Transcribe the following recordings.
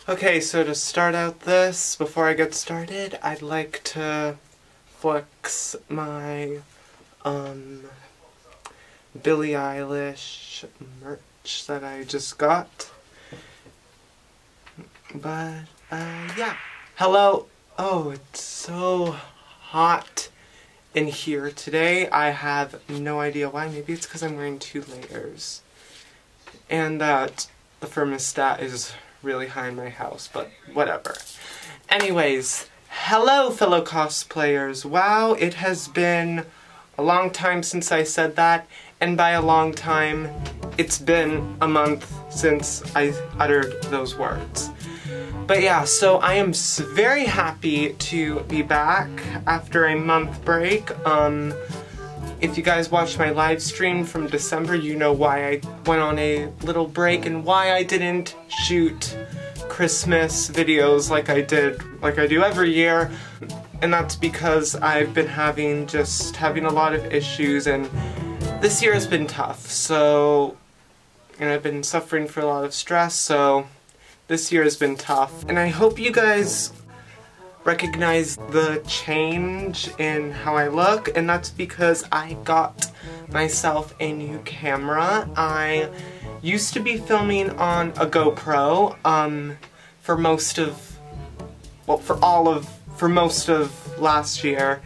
Okay, so to start out this, before I get started, I'd like to flex my, Billie Eilish merch that I just got. But, yeah. Hello. Oh, it's so hot in here today. I have no idea why. Maybe it's because I'm wearing 2 layers. And that the thermostat is really high in my house, but whatever. Anyways, hello fellow cosplayers. Wow, it has been a long time since I said that, and by a long time, it's been a month since I uttered those words. But yeah, so I am very happy to be back after a month break. If you guys watched my live stream from December, you know why I went on a little break and why I didn't shoot Christmas videos like I do every year. And that's because I've been having a lot of issues, and this year has been tough. So, and I've been suffering from a lot of stress, so this year has been tough. And I hope you guys recognize the change in how I look, and that's because I got myself a new camera. I used to be filming on a GoPro for most of last year,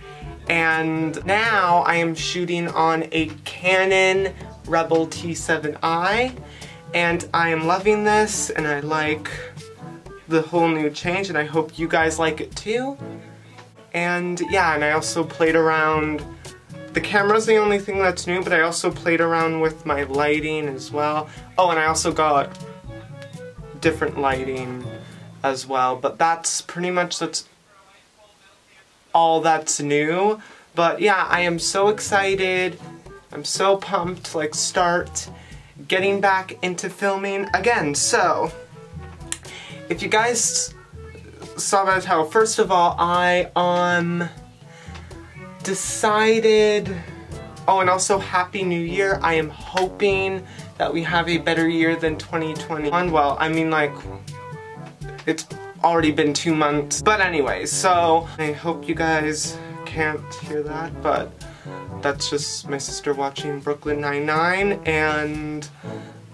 and now I am shooting on a Canon Rebel T7i, and I am loving this, and I like the whole new change, and I hope you guys like it too. And yeah, and I also played around. The camera's the only thing that's new, but I also played around with my lighting as well. Oh, and I also got different lighting as well, but that's all that's new. But yeah, I am so excited. I'm so pumped to start getting back into filming again. So if you guys saw that title, first of all, I decided, oh, and also Happy New Year. I am hoping that we have a better year than 2021. Well, I mean, it's already been 2 months. But anyway, so I hope you guys can't hear that, but that's just my sister watching Brooklyn Nine-Nine, and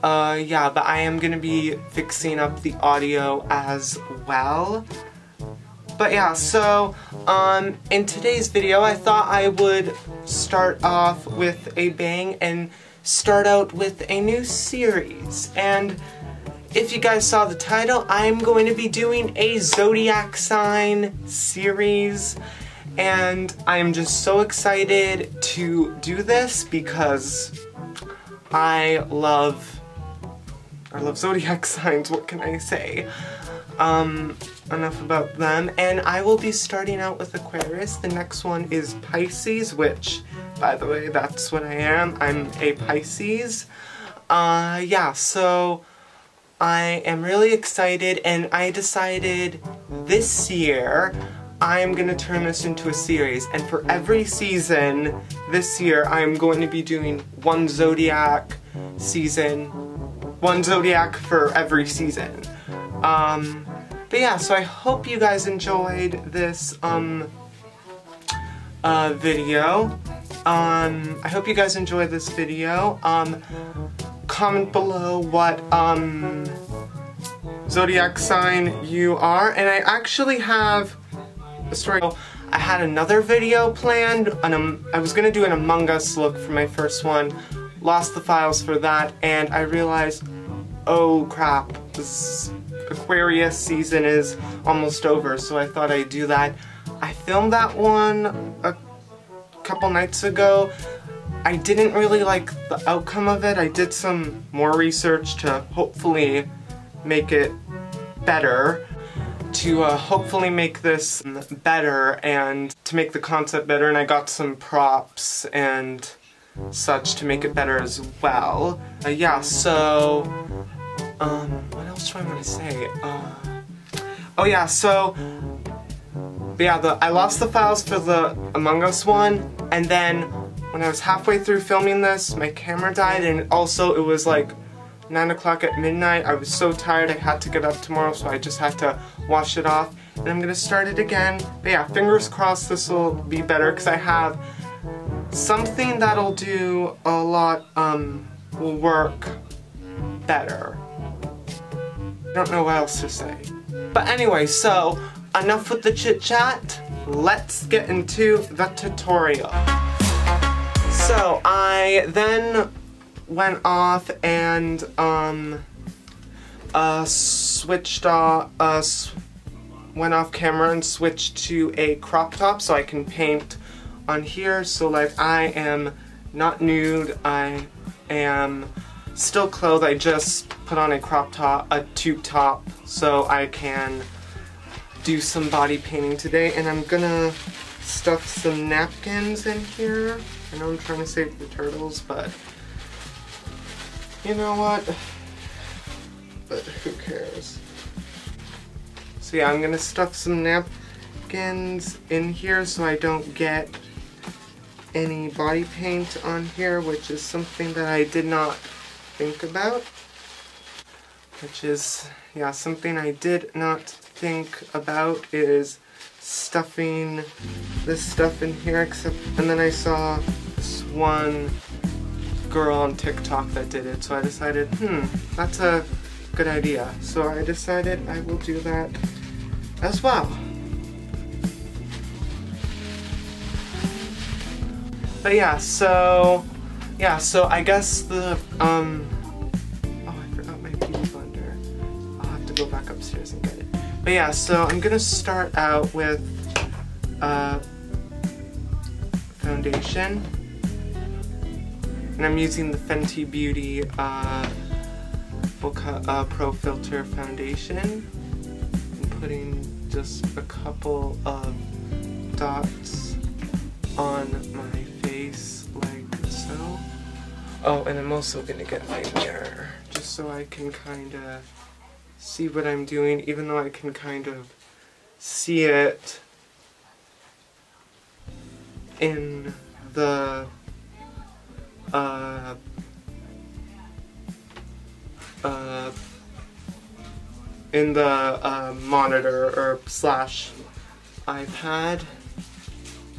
yeah, but I am gonna be fixing up the audio as well. But yeah, so, in today's video, I thought I would start off with a bang and start out with a new series. And if you guys saw the title, I'm going to be doing a zodiac sign series. And I am just so excited to do this because I love zodiac signs, what can I say? Enough about them. And I will be starting out with Aquarius. The next one is Pisces, which, by the way, that's what I am. I'm a Pisces. Yeah, so I am really excited, and I decided this year I'm gonna turn this into a series, and for every season this year I'm going to be doing one zodiac for every season. But yeah, so I hope you guys enjoyed this video. I hope you guys enjoyed this video. Comment below what zodiac sign you are, and I actually have a story. I had another video planned, and I was gonna do an Among Us look for my first one, lost the files for that, and I realized, oh crap, this Aquarius season is almost over, so I thought I'd do that. I filmed that one a couple nights ago. I didn't really like the outcome of it. I did some more research to hopefully make it better, to hopefully make this better and to make the concept better, and I got some props and such to make it better as well. Yeah, so what else do I want to say? Oh yeah, so yeah, I lost the files for the Among Us one, and then when I was halfway through filming this, my camera died, and also it was like 9 o'clock at midnight. I was so tired I had to get up tomorrow, so I just had to wash it off. And I'm gonna start it again. But yeah, fingers crossed this will be better because I have something that'll do a lot, will work better. I don't know what else to say. But anyway, so enough with the chit chat. Let's get into the tutorial. So I then went off and switched off, went off camera and switched to a crop top so I can paint on here. So like I am not nude, I am still clothed. I just put on a crop top, a tube top, so I can do some body painting today. And I'm gonna stuff some napkins in here. I know I'm trying to save the turtles, but you know what? But who cares? So yeah, I'm gonna stuff some napkins in here so I don't get any body paint on here, which is something that I did not think about. Which is, yeah, something I did not think about is stuffing this stuff in here, and then I saw this one girl on TikTok that did it, so I decided, that's a good idea. So I decided I will do that as well. But yeah, so I guess the, oh, I forgot my beauty blender. I'll have to go back upstairs and get it. But yeah, so I'm gonna start out with foundation. And I'm using the Fenty Beauty Pro Filter foundation. I'm putting just a couple of dots on my face like so. Oh, and I'm also gonna get my mirror just so I can kind of see what I'm doing, even though I can kind of see it in the monitor or slash iPad.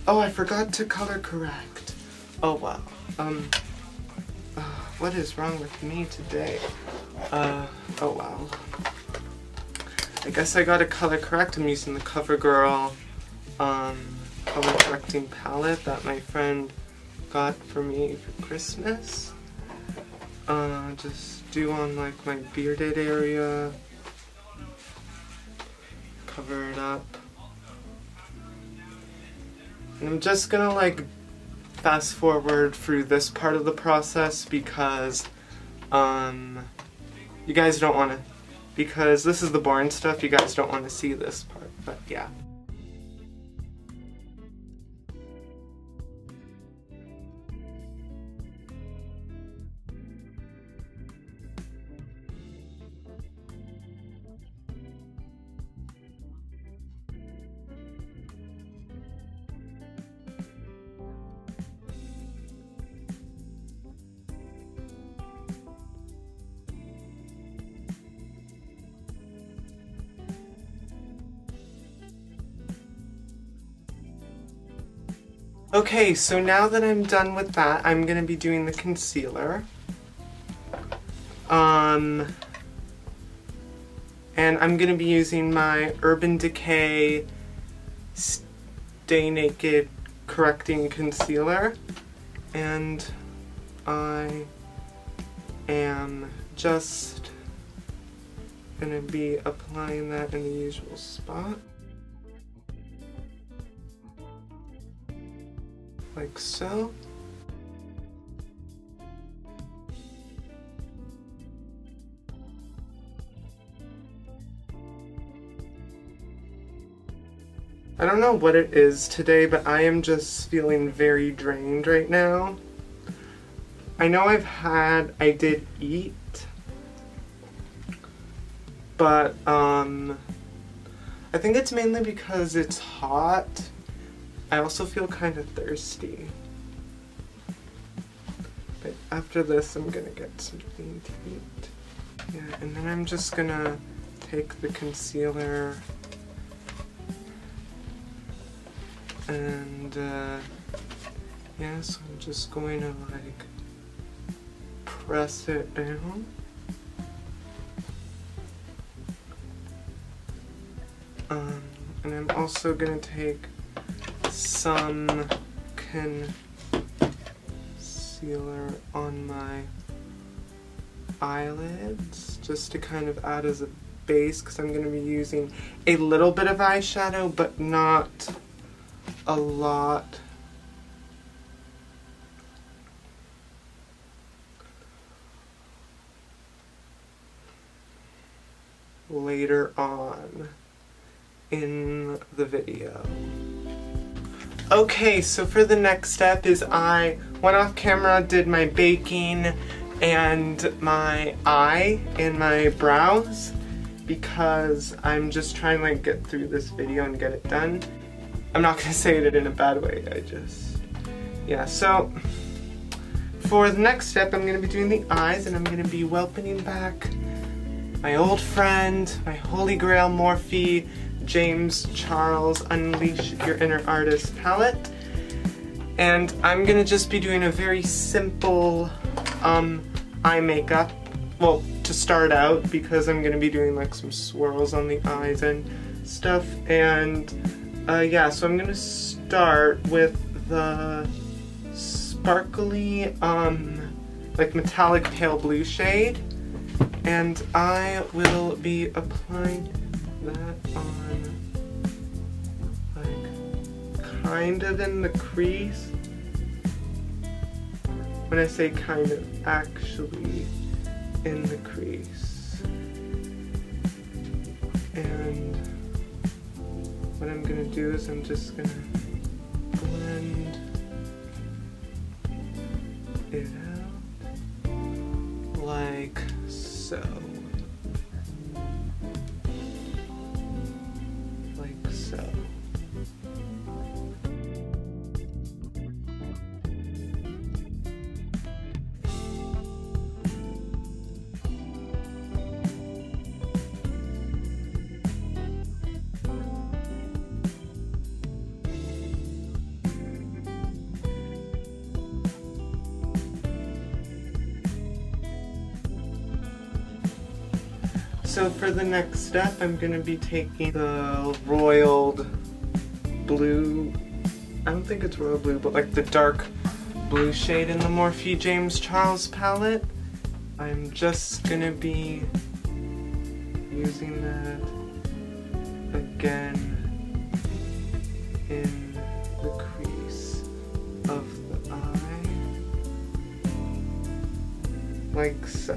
Oh, I forgot to color correct. Oh wow. What is wrong with me today? Oh wow. I guess I gotta color correct. I'm using the CoverGirl color correcting palette that my friend got for me for Christmas. Just do on like my bearded area. Cover it up. And I'm just gonna like fast forward through this part of the process because you guys don't want to, because this is the boring stuff, you guys don't want to see this part, but yeah. Okay, so now that I'm done with that, I'm gonna be doing the concealer. And I'm gonna be using my Urban Decay Stay Naked Correcting Concealer. And I am just gonna be applying that in the usual spot. Like so. I don't know what it is today, but I am just feeling very drained right now. I know I did eat, but I think it's mainly because it's hot. I also feel kind of thirsty. But after this, I'm gonna get something to eat. Yeah, and then I'm just gonna take the concealer and yeah, so I'm just going to like press it down. And I'm also gonna take some concealer on my eyelids just to kind of add as a base, because I'm going to be using a little bit of eyeshadow but not a lot. Later on in the video. Okay, so for the next step is I went off camera, did my baking and my eye and my brows, because I'm just trying to like get through this video and get it done. I'm not gonna say it in a bad way, yeah, so for the next step I'm gonna be doing the eyes, and I'm gonna be welcoming back my old friend, my holy grail Morphe James Charles Unleash Your Inner Artist palette. And I'm gonna just be doing a very simple eye makeup, well, to start out, because I'm gonna be doing like some swirls on the eyes and stuff. And yeah, so I'm gonna start with the sparkly like metallic pale blue shade, and I will be applying that on like kind of in the crease. When I say kind of, actually in the crease. And what I'm gonna do is I'm just gonna blend it out like so. Like so. So for the next step, I'm going to be taking the royal blue, I don't think it's royal blue, but like the dark blue shade in the Morphe James Charles palette. I'm just going to be using that again in the crease of the eye, like so.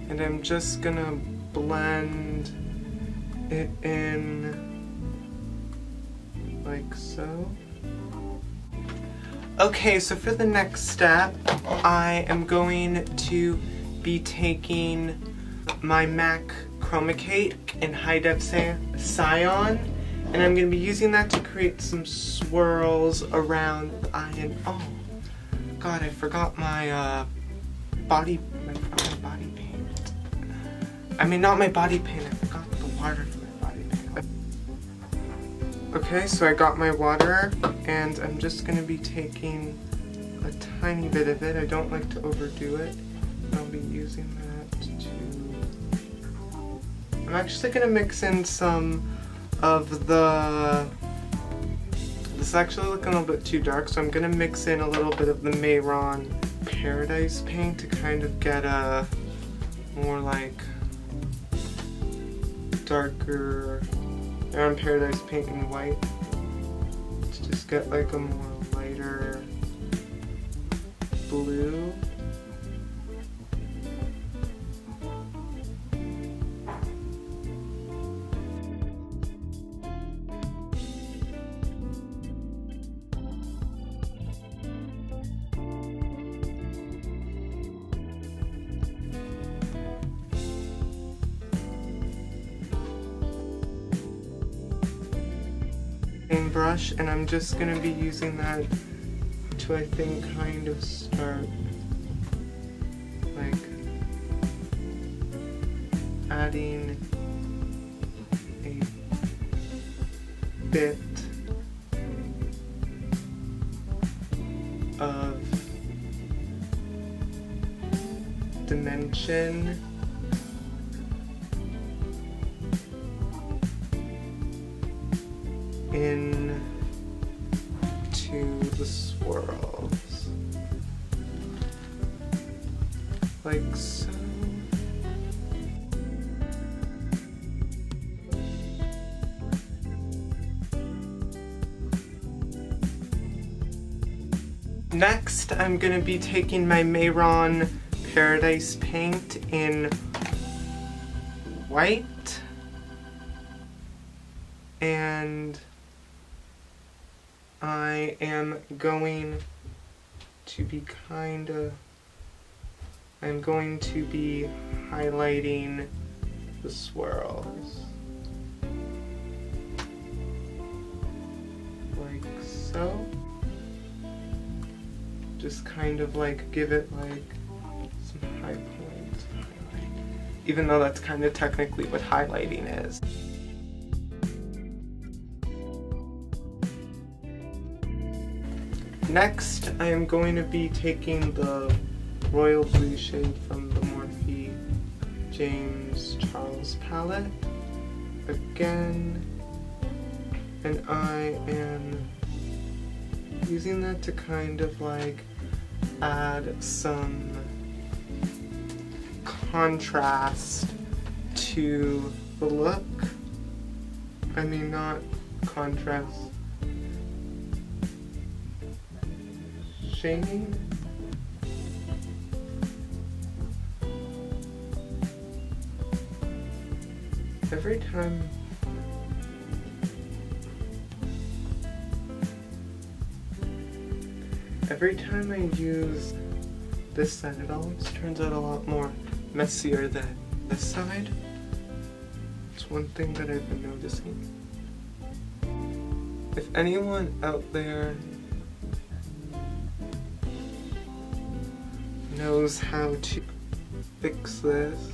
And I'm just gonna blend it in like so. Okay, so for the next step, I am going to be taking my MAC Chroma Cake in High Def Cyan, and I'm going to be using that to create some swirls around the eye. And oh god, I forgot my body paint. I mean, not my body paint, I forgot the water for my body paint. Okay, so I got my water, and I'm just going to be taking a tiny bit of it. I don't like to overdo it. I'll be using that to... I'm actually going to mix in some of the... This is actually looking a little bit too dark, so I'm going to mix in a little bit of the Myuu Paradise paint to kind of get a more like darker Paradise paint in white, to just get like a more lighter blue. brush, and I'm just gonna be using that to, I think, kind of start like adding a bit of dimension into the swirls, like so. Next, I'm gonna be taking my Myuu Paradise paint in white, and I am going to be highlighting the swirls, like so. Just kind of like give it like some high points, even though that's kind of technically what highlighting is. Next, I am going to be taking the royal blue shade from the Morphe James Charles palette again, and I am using that to kind of like add some contrast to the look. I mean, not contrast, shading. Every time I use this side, it always turns out a lot more messier than this side. It's one thing that I've been noticing. If anyone out there knows how to fix this,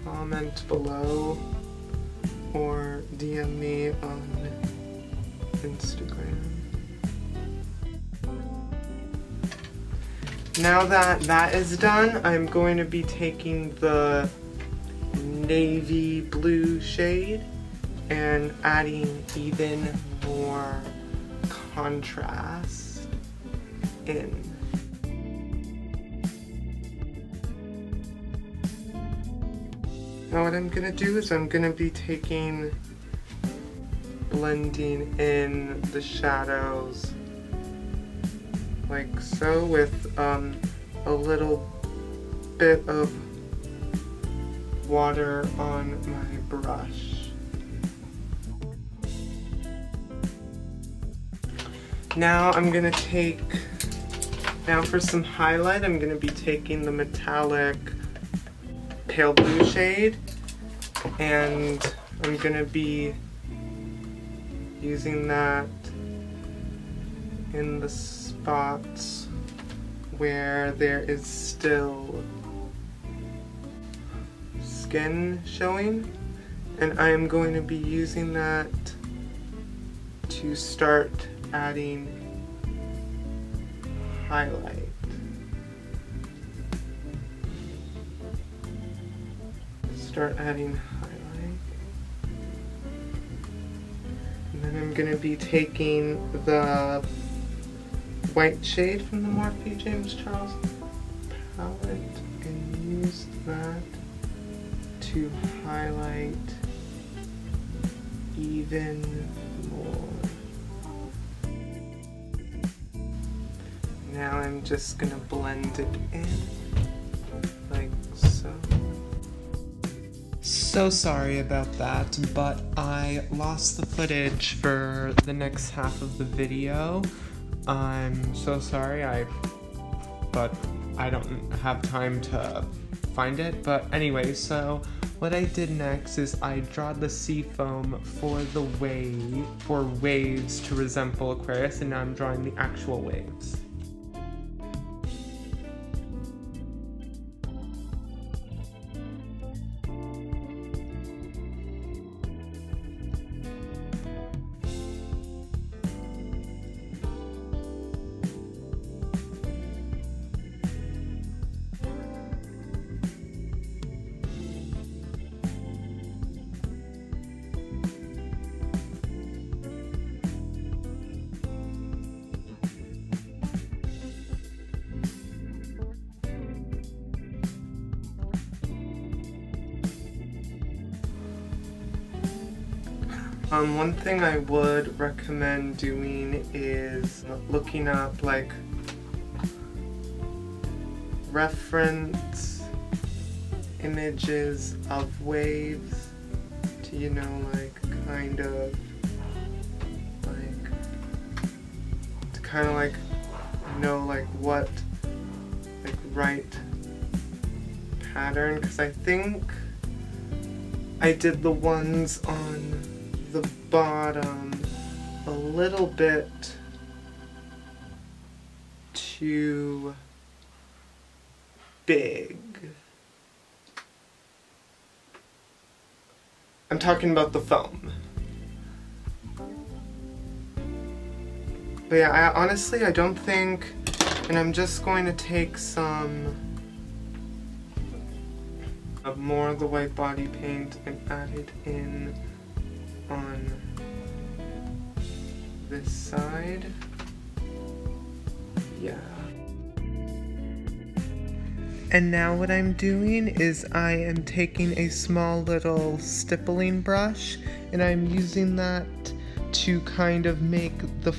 comment below or DM me on Instagram. Now that that is done, I'm going to be taking the navy blue shade and adding even more contrast in. Now what I'm gonna do is I'm gonna be blending in the shadows like so with a little bit of water on my brush. Now for some highlight, I'm gonna be taking the metallic pale blue shade, and I'm gonna be using that in the spots where there is still skin showing, and I am going to be using that to start adding highlight. Start adding highlight. And then I'm going to be taking the white shade from the Morphe James Charles palette and use that to highlight even more. Now I'm just going to blend it in like so. So sorry about that, but I lost the footage for the next half of the video. I'm so sorry, but I don't have time to find it. But anyway, so what I did next is I drawed the sea foam for the waves to resemble Aquarius, and now I'm drawing the actual waves. One thing I would recommend doing is looking up like reference images of waves to, you know, like kind of know like what like right pattern, because I think I did the ones on the bottom a little bit too big. I'm talking about the foam. But yeah, honestly I don't think, and I'm just going to take some of more of the white body paint and add it in on this side. Yeah. And now what I'm doing is I am taking a small little stippling brush, and I'm using that to kind of make the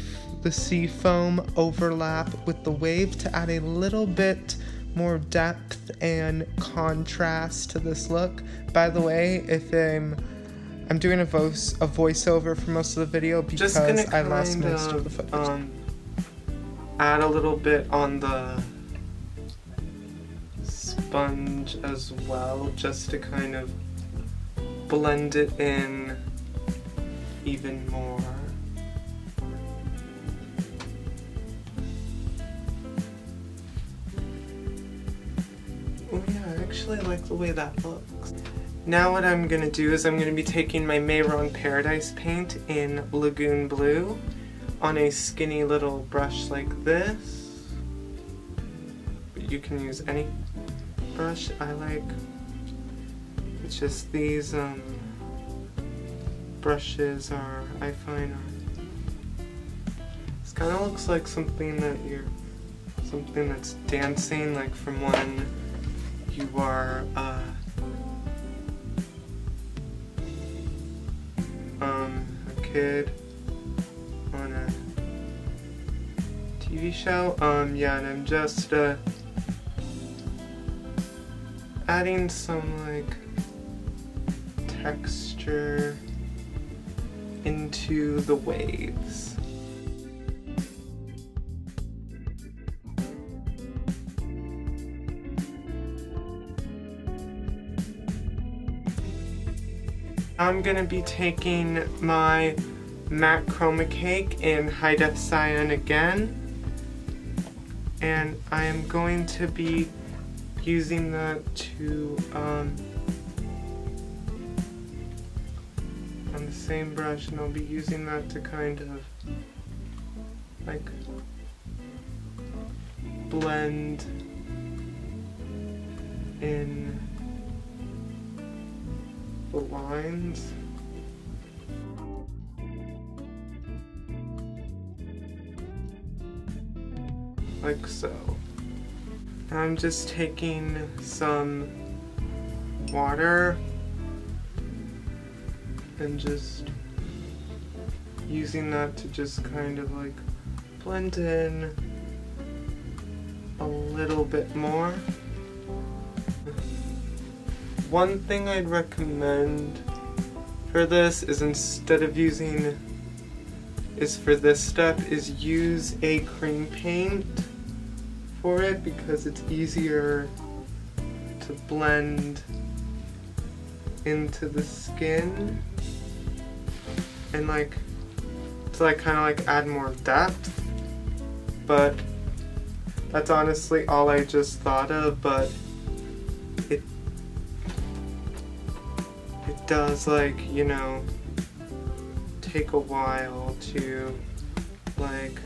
sea foam overlap with the wave to add a little bit more depth and contrast to this look. By the way, if I'm doing a voiceover for most of the video because I lost most of the footage. Add a little bit on the sponge as well, just to kind of blend it in even more. Oh yeah, I actually like the way that looks. Now what I'm going to do is I'm going to be taking my Myuu Paradise paint in Lagoon Blue on a skinny little brush like this. But you can use any brush I like. It's just these brushes I find this kind of looks like something that's dancing, like from when you are a kid on a TV show. Yeah, and I'm just adding some like texture into the waves. I'm gonna be taking my matte chroma cake in high def cyan again, and I am going to be using that to on the same brush, and I'll be using that to kind of like blend in the lines. Like so. I'm just taking some water and just using that to just kind of like blend in a little bit more. One thing I'd recommend for this is, instead of for this step, is use a cream paint for it, because it's easier to blend into the skin and like to like kind of like add more depth, but that's honestly all I just thought of. But it does, like, you know, take a while to like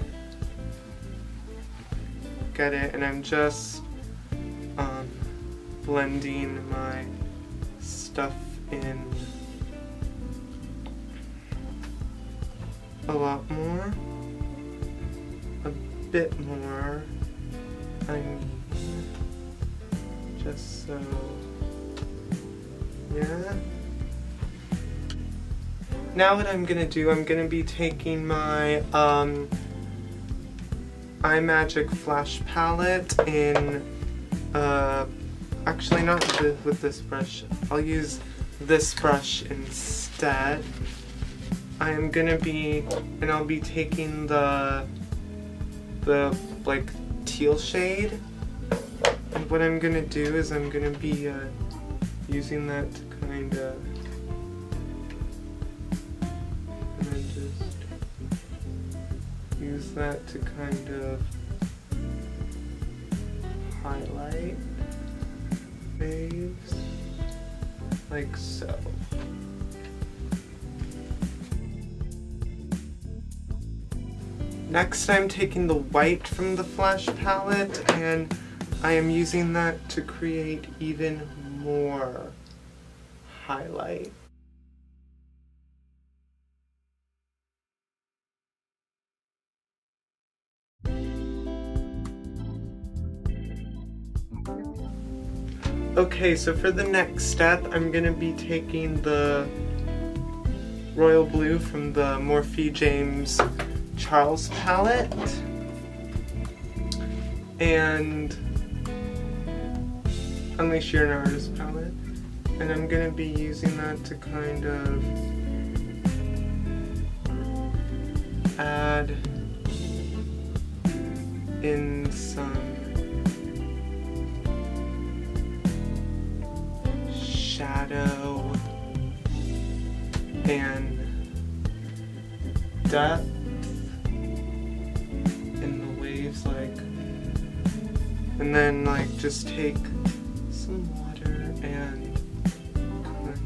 get it, and I'm just blending my stuff in a lot more, a bit more, I mean, just so, yeah. Now what I'm gonna do, I'm gonna be taking my iMagic Flash palette in, actually not with this brush, I'll use this brush instead. I am gonna be, and I'll be taking the like teal shade, and what I'm gonna do is I'm gonna be using that to kind of, and then just use that to kind of highlight waves, like so. Next, I'm taking the white from the Flash palette, and I am using that to create even more highlight. Okay, so for the next step, I'm gonna be taking the royal blue from the Morphe James Charles palette and Unleash Your Inner Artist palette, and I'm gonna be using that to kind of add in some shadow and depth in the waves, like, and then like just take some water and kind of like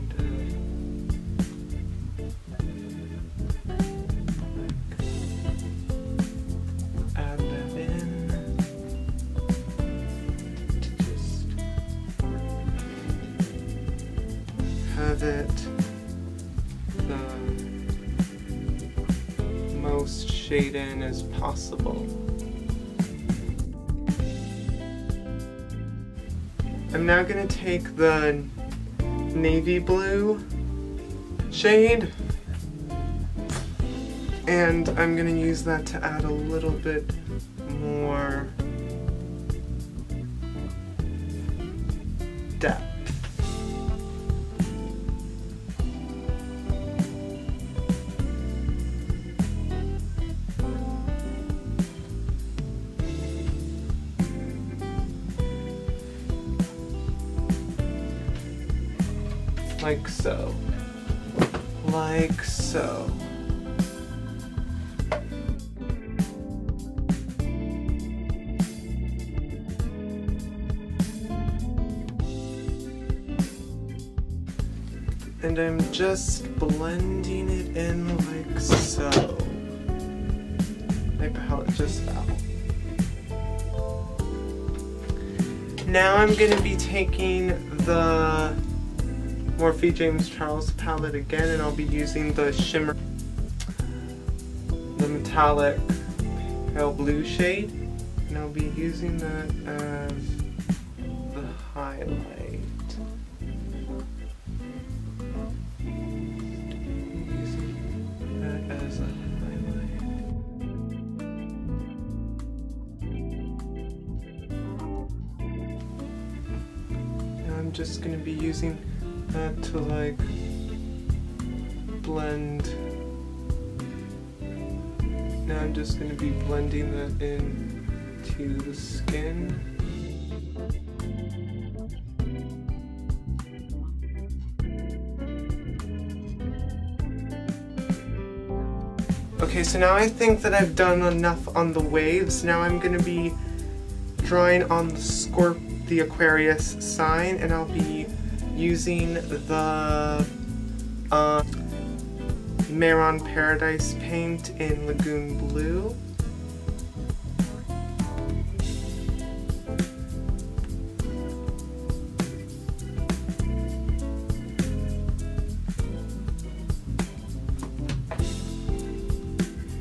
add that in to just have it the most shade in as possible. I'm now going to take the navy blue shade, and I'm going to use that to add a little bit more depth. Like so. Like so. And I'm just blending it in like so. My palette just fell. Now I'm gonna be taking the Morphe James Charles palette again, and I'll be using the shimmer, the metallic pale blue shade, and I'll be using that as the highlight. Using that as a highlight. Now I'm just going to be using that to like blend. Now I'm just going to be blending that in to the skin. Okay, so now I think that I've done enough on the waves. Now I'm gonna be drawing on the Aquarius sign, and I'll be using the Maron Paradise paint in Lagoon Blue.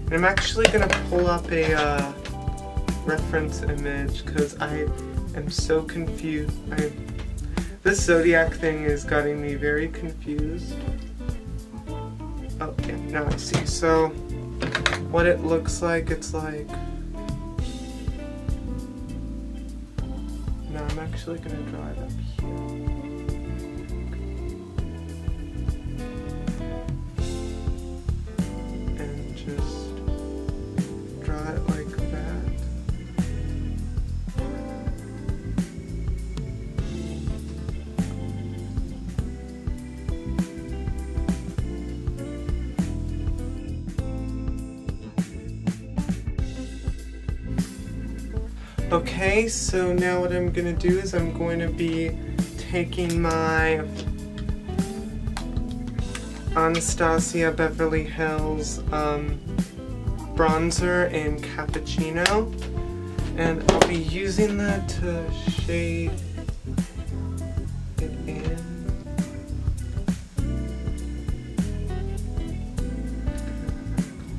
And I'm actually gonna pull up a reference image because I am so confused. This zodiac thing is getting me very confused. Oh yeah, now I see. So what it looks like, it's like, no, I'm actually gonna draw it up here. And just draw it like that. Okay, so now what I'm gonna do is I'm going to be taking my Anastasia Beverly Hills bronzer in Cappuccino, and I'll be using that to shade it in.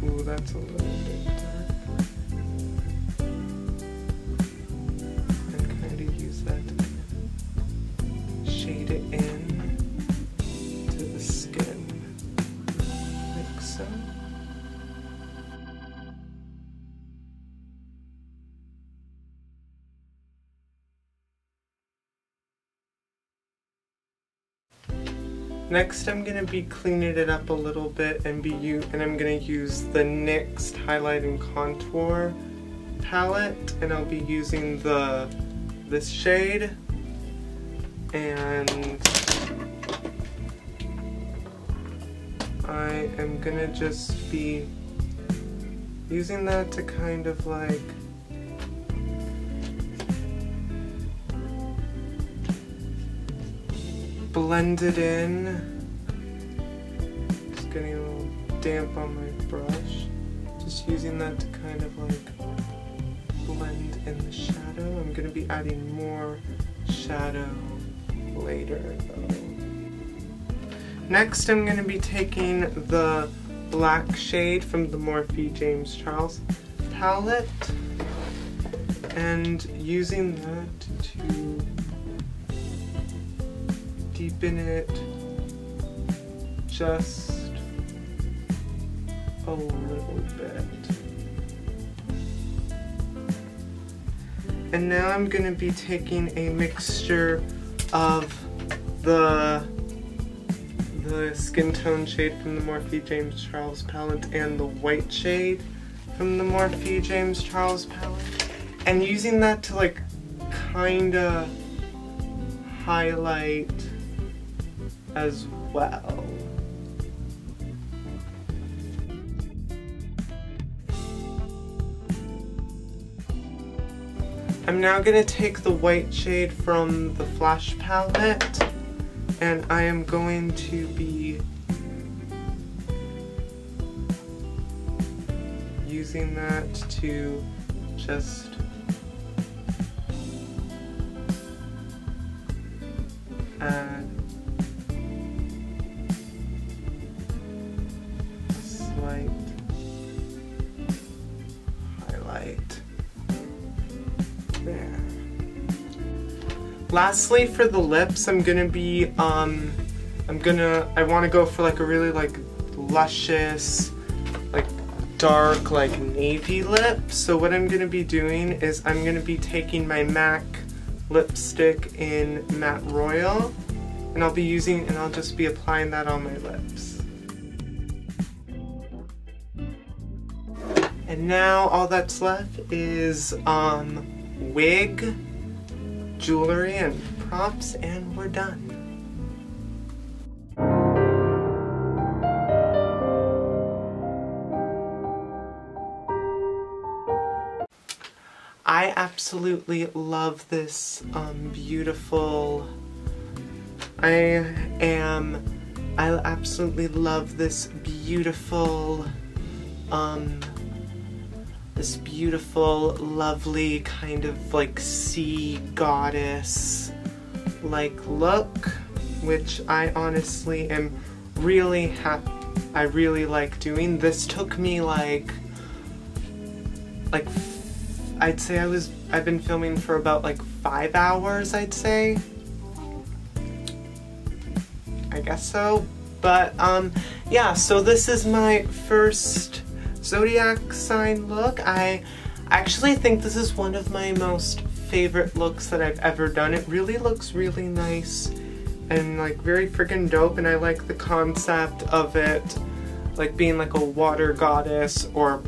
Ooh, that's a little bit dark. And kind of use that to shade it in to the skin, like so. Next, I'm gonna be cleaning it up a little bit and I'm gonna use the NYX Highlight and Contour palette, and I'll be using this shade, and I am gonna just be using that to kind of like blend it in. Just getting a little damp on my brush. Just using that to kind of like blend in the shadow. I'm going to be adding more shadow later though. Next I'm going to be taking the black shade from the Morphe James Charles palette and using that to deepen it just a little bit. And now I'm going to be taking a mixture of the skin tone shade from the Morphe James Charles palette and the white shade from the Morphe James Charles palette, and using that to like kinda highlight as well. I'm now going to take the white shade from the Flash palette, and I am going to be using that to just add a slight highlight there. Lastly, for the lips, I'm gonna be I want to go for like a really like luscious, like dark, like navy lip. So what I'm gonna be doing is I'm gonna be taking my MAC lipstick in Matte Royal, and I'll just be applying that on my lips. And now all that's left is wig, jewelry, and props, and we're done. I absolutely love this beautiful, I absolutely love this beautiful, lovely kind of like sea goddess like look, which I honestly am really happy. I really like doing. This took me like I'd say I've been filming for about like 5 hours, I'd say. I guess so. But yeah, so this is my first zodiac sign look. I actually think this is one of my most favorite looks that I've ever done. It really looks really nice and like very freaking dope, and I like the concept of it like being like a water goddess or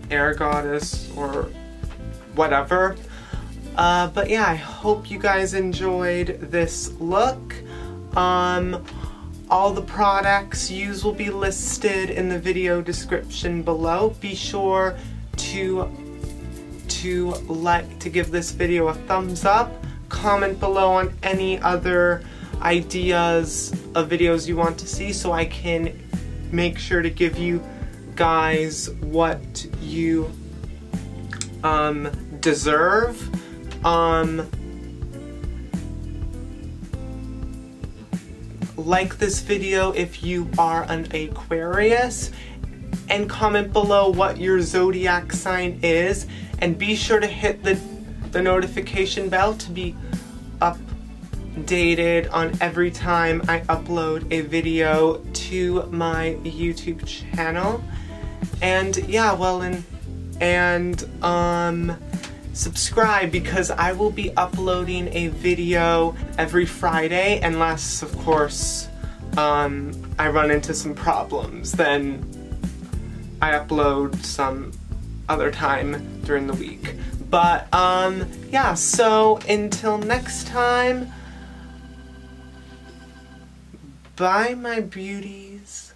air goddess or whatever. But yeah, I hope you guys enjoyed this look. All the products used will be listed in the video description below. Be sure to give this video a thumbs up. Comment below on any other ideas of videos you want to see so I can make sure to give you guys what you deserve. Like this video if you are an Aquarius, and comment below what your zodiac sign is, and be sure to hit the notification bell to be updated on every time I upload a video to my YouTube channel. And yeah, well, and subscribe, because I will be uploading a video every Friday, unless of course I run into some problems, then I upload some other time during the week. But yeah, so until next time, bye my beauties.